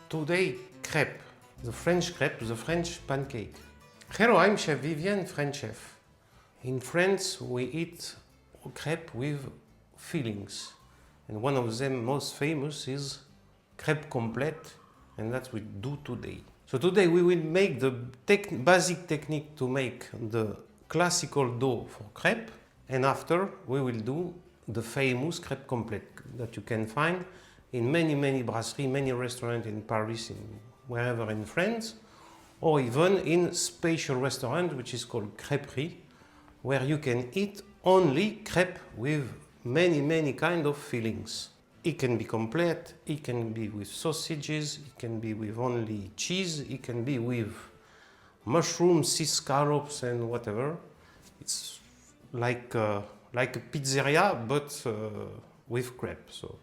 today crepe, the French crepe, the French pancake. Hello, I'm Chef Vivien, French chef. In France, we eat crepe with fillings. And one of them most famous is crêpe complète, and that we do today. So today we will make the basic technique to make the classical dough for crepe, and after we will do the famous crêpe complète that you can find in many brasseries, many restaurants in Paris, wherever in France, or even in special restaurant which is called crêperie, where you can eat only crepe with many kind of fillings. It can be complete, it can be with sausages, it can be with only cheese, it can be with mushrooms, sea scallops and whatever. It's like a pizzeria, but with crepe. So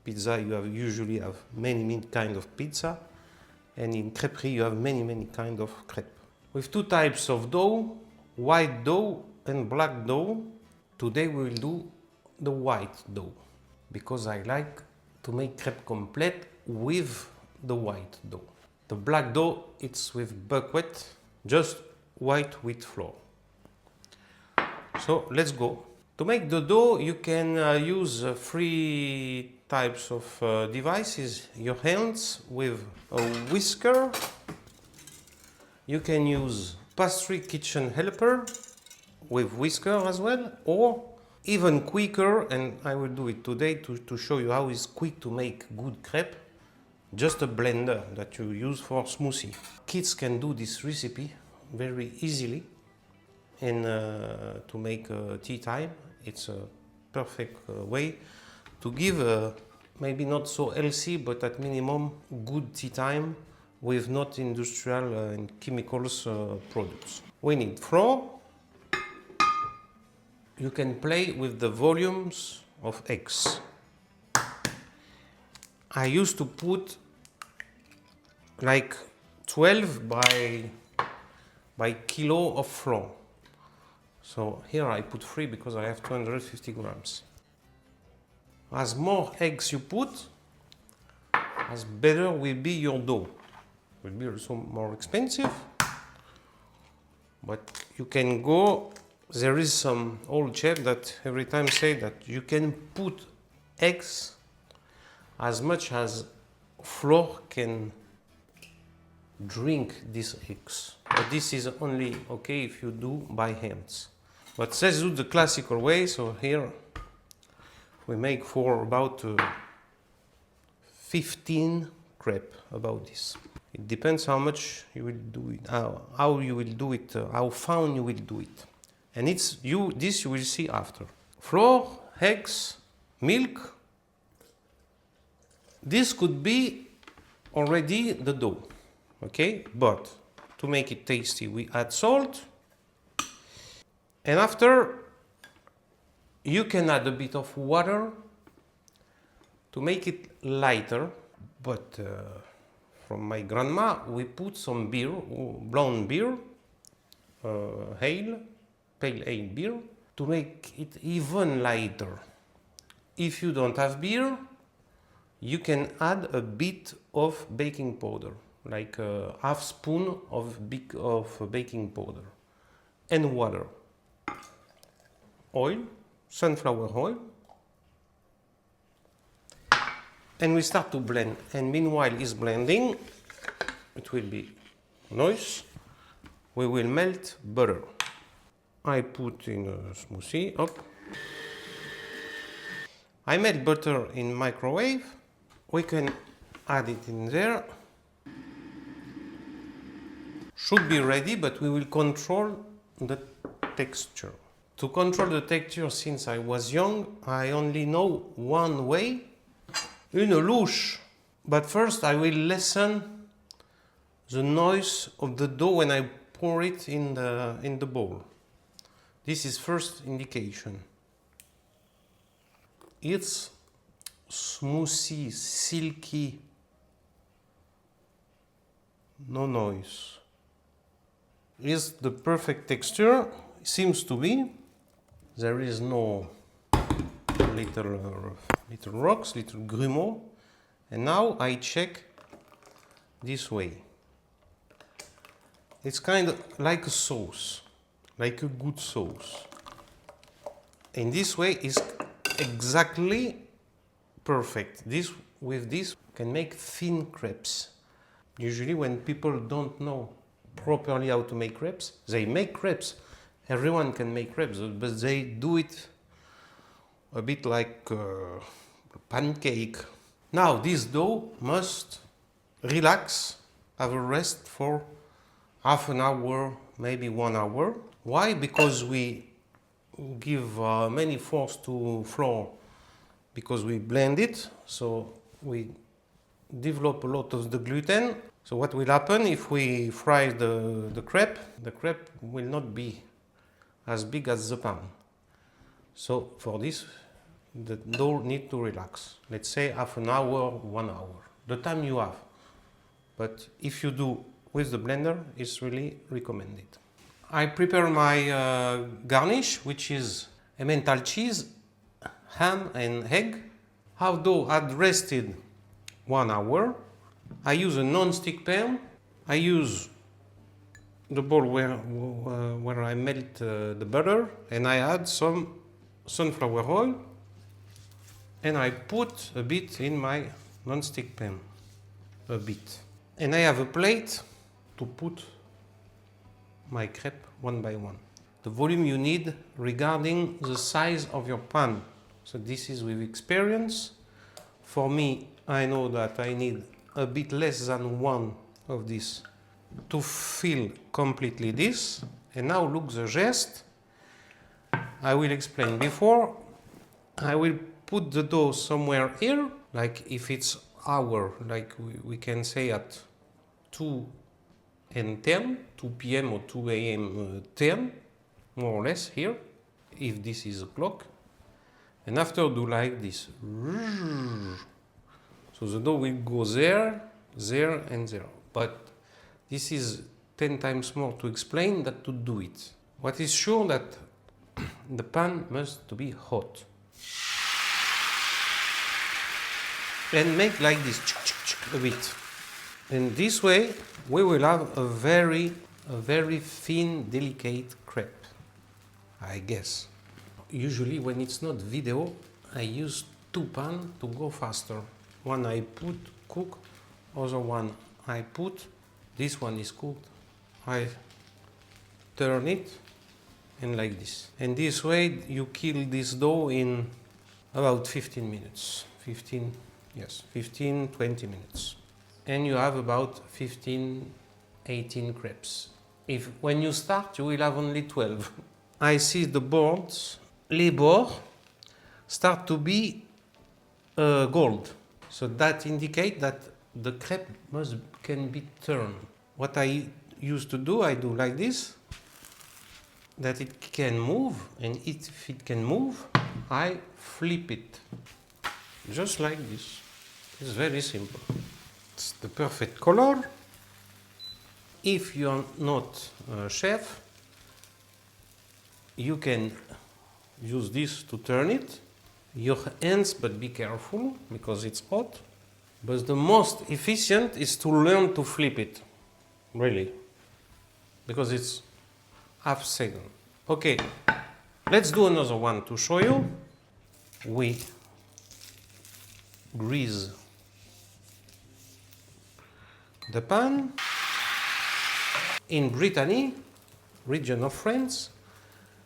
pizza, you usually have many kind of pizza, and in crêperie you have many kind of crepe. With two types of dough, white dough and black dough. Today we will do the white dough, because I like to make crêpe complète with the white dough. The black dough, it's with buckwheat, just white wheat flour. So let's go. To make the dough, you can use three types of devices. Your hands with a whisker. You can use pastry kitchen helper with whisker as well, or even quicker, and I will do it today to show you how it's quick to make good crepe, just a blender that you use for smoothie. Kids can do this recipe very easily, and to make tea time, it's a perfect way to give maybe not so healthy, but at minimum good tea time with not industrial and chemicals products. We need flour. You can play with the volumes of eggs. I used to put like 12 by kilo of flour. So here I put 3 because I have 250 grams. As more eggs you put, as better will be your dough. It will be also more expensive, but you can go. There is some old chef that every time say that you can put eggs as much as flour can drink these eggs. But this is only okay if you do by hands. But let's do the classical way. So here we make for about 15 crepe, about this. It depends how much you will do it, how you will do it, how fine you will do it. And this you will see after. Flour, eggs, milk. This could be already the dough, okay? But to make it tasty, we add salt. And after, you can add a bit of water to make it lighter. But from my grandma, we put some beer, blonde beer, ale, pale ale beer, to make it even lighter. If you don't have beer, you can add a bit of baking powder, like a half spoon of baking powder, and water. Oil, sunflower oil, and we start to blend. And meanwhile it's blending, it will be noise. We will melt butter. I put in a smoothie up. I melt butter in microwave. We can add it in there. Should be ready, but we will control the texture. To control the texture, since I was young, I only know one way, une louche. But first I will listen the noise of the dough when I pour it in the bowl. This is first indication. It's smoothie, silky, no noise. Is the perfect texture, seems to be. There is no little rocks, little grumeaux. And now I check this way. It's kind of like a sauce, like a good sauce. And this way is exactly perfect. With this can make thin crepes. Usually when people don't know properly how to make crepes, they make crepes. Everyone can make crepes, but they do it a bit like a pancake. Now this dough must relax, have a rest for half an hour, maybe 1 hour. Why? Because we give many force to flour, because we blend it, so we develop a lot of the gluten. So what will happen if we fry the crepe? The crepe will not be as big as the pan. So for this, the dough needs to relax. Let's say half an hour, 1 hour, the time you have. But if you do with the blender, it's really recommended. I prepare my garnish, which is Emmental cheese, ham and egg. Have dough had rested 1 hour. I use a non-stick pan. I use the bowl where I melt the butter, and I add some sunflower oil, and I put a bit in my non-stick pan, a bit. And I have a plate to put my crepe one by one. The volume you need regarding the size of your pan. So this is with experience. For me, I know that I need a bit less than one of this to fill completely this. And now look the geste. I will explain. Before, I will put the dough somewhere here, like if it's hour, like we can say at 2 and 10, 2 p.m. or 2 a.m. 10, more or less here, if this is a clock. And after do like this. So the dough will go there, there and there. But this is 10 times more to explain than to do it. What is sure that the pan must to be hot. And make like this, a bit. And this way we will have a very thin, delicate crepe, I guess. Usually when it's not video, I use 2 pans to go faster. One I put cook, other one I put, this one is cooked, I turn it, and like this. And this way you kill this dough in about 15 minutes. 15, 20 minutes. And you have about 15, 18 crepes. When you start, you will have only 12. I see the boards, les bords, start to be gold. So that indicates that the crepe can be turned. What I used to do, I do like this, that it can move, and if it can move, I flip it. Just like this. It's very simple. It's the perfect color. If you're not a chef, you can use this to turn it. Your hands, but be careful because it's hot. But the most efficient is to learn to flip it, really, because it's half second. Okay, let's do another one to show you. We grease the pan. In Brittany, region of France,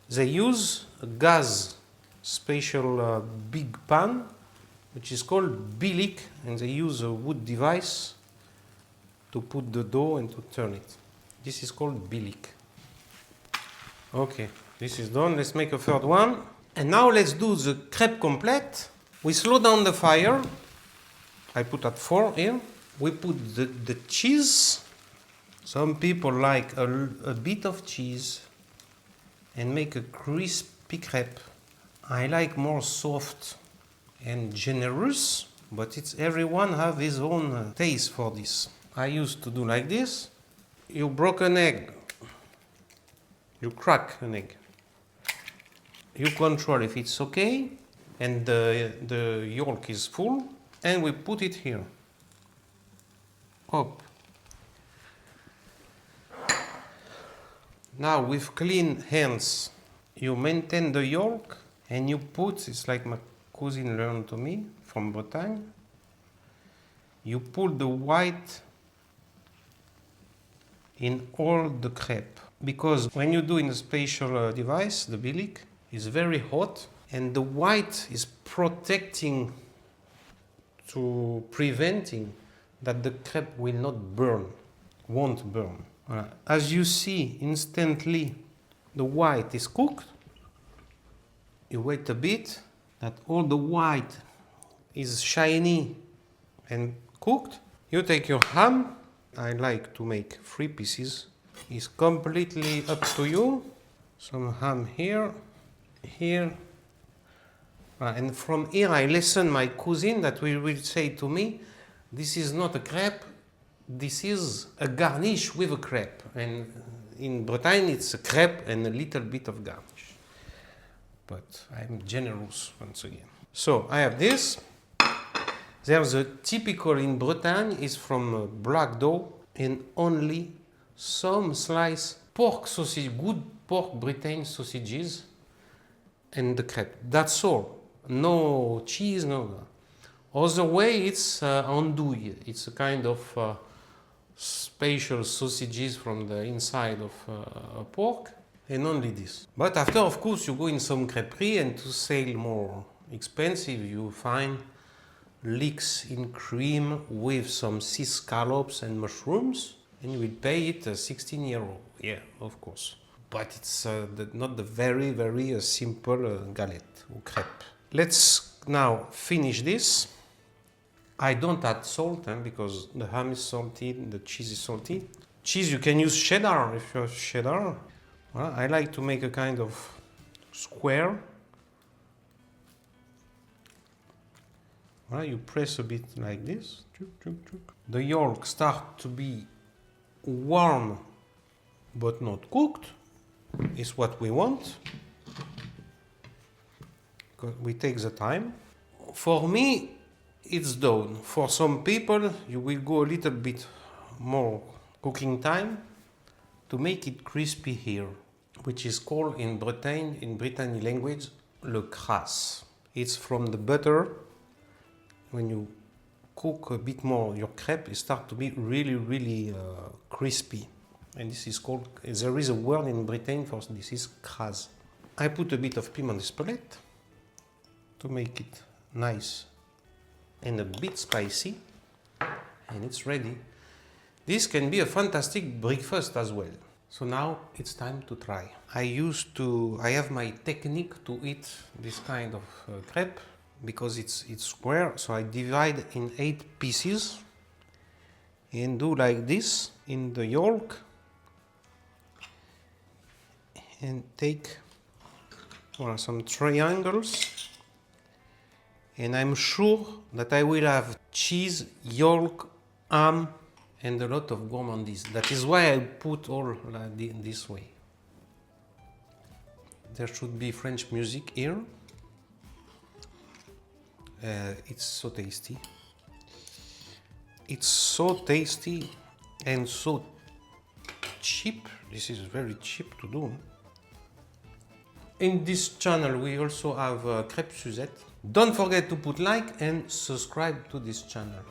they use a gas special big pan, which is called bilic, and they use a wood device to put the dough and to turn it. This is called bilic. Okay, this is done. Let's make a third one. And now let's do the crepe complète. We slow down the fire. I put at 4 here. We put the cheese. Some people like a bit of cheese and make a crispy crepe. I like more soft and generous, but everyone have his own taste for this. I used to do like this. You broke an egg. You crack an egg. You control if it's okay, and the yolk is full, and we put it here. Up, Now with clean hands, you maintain the yolk and you put, it's like my cousin learned to me from Bretagne, you pull the white in all the crepe. Because when you do in a special device, the bilic is very hot and the white is protecting to preventing that the crepe will not burn, won't burn. As you see, instantly the white is cooked. You wait a bit, that all the white is shiny and cooked. You take your ham. I like to make 3 pieces. It's completely up to you. Some ham here, here. And from here I listen my cousin that will say to me, this is not a crepe, this is a garnish with a crepe. And in Bretagne it's a crepe and a little bit of garnish. But I'm generous once again. So I have this. There's a typical in Bretagne is from black dough and only some sliced pork sausage, good pork Bretagne sausages and the crepe. That's all. No cheese, no. Other way it's andouille. It's a kind of special sausages from the inside of a pork. And only this. But after, of course, you go in some crêperie and to sell more expensive, you find leeks in cream with some sea scallops and mushrooms, and you will pay it €16. Yeah, of course. But it's not the very, very simple galette or crepe. Let's now finish this. I don't add salt because the ham is salty, the cheese is salty. Cheese, you can use cheddar if you have cheddar. Well, I like to make a kind of square. Well, you press a bit like this. The yolk starts to be warm but not cooked. Is what we want. We take the time. For me, it's done. For some people, you will go a little bit more cooking time to make it crispy here, which is called in Bretagne, in Brittany language, le crasse. It's from the butter. When you cook a bit more your crepe, it starts to be really, really crispy. And this is called, there is a word in Britain for this, is crasse. I put a bit of piment d'Espelette to make it nice and a bit spicy. And it's ready. This can be a fantastic breakfast as well. So now it's time to try. I have my technique to eat this kind of crepe because it's square. So I divide in 8 pieces and do like this in the yolk and take some triangles. And I'm sure that I will have cheese, yolk, ham, and a lot of gourmandise. That is why I put all this way. There should be French music here. It's so tasty. It's so tasty and so cheap. This is very cheap to do. In this channel we also have Crepe Suzette. Don't forget to put like and subscribe to this channel.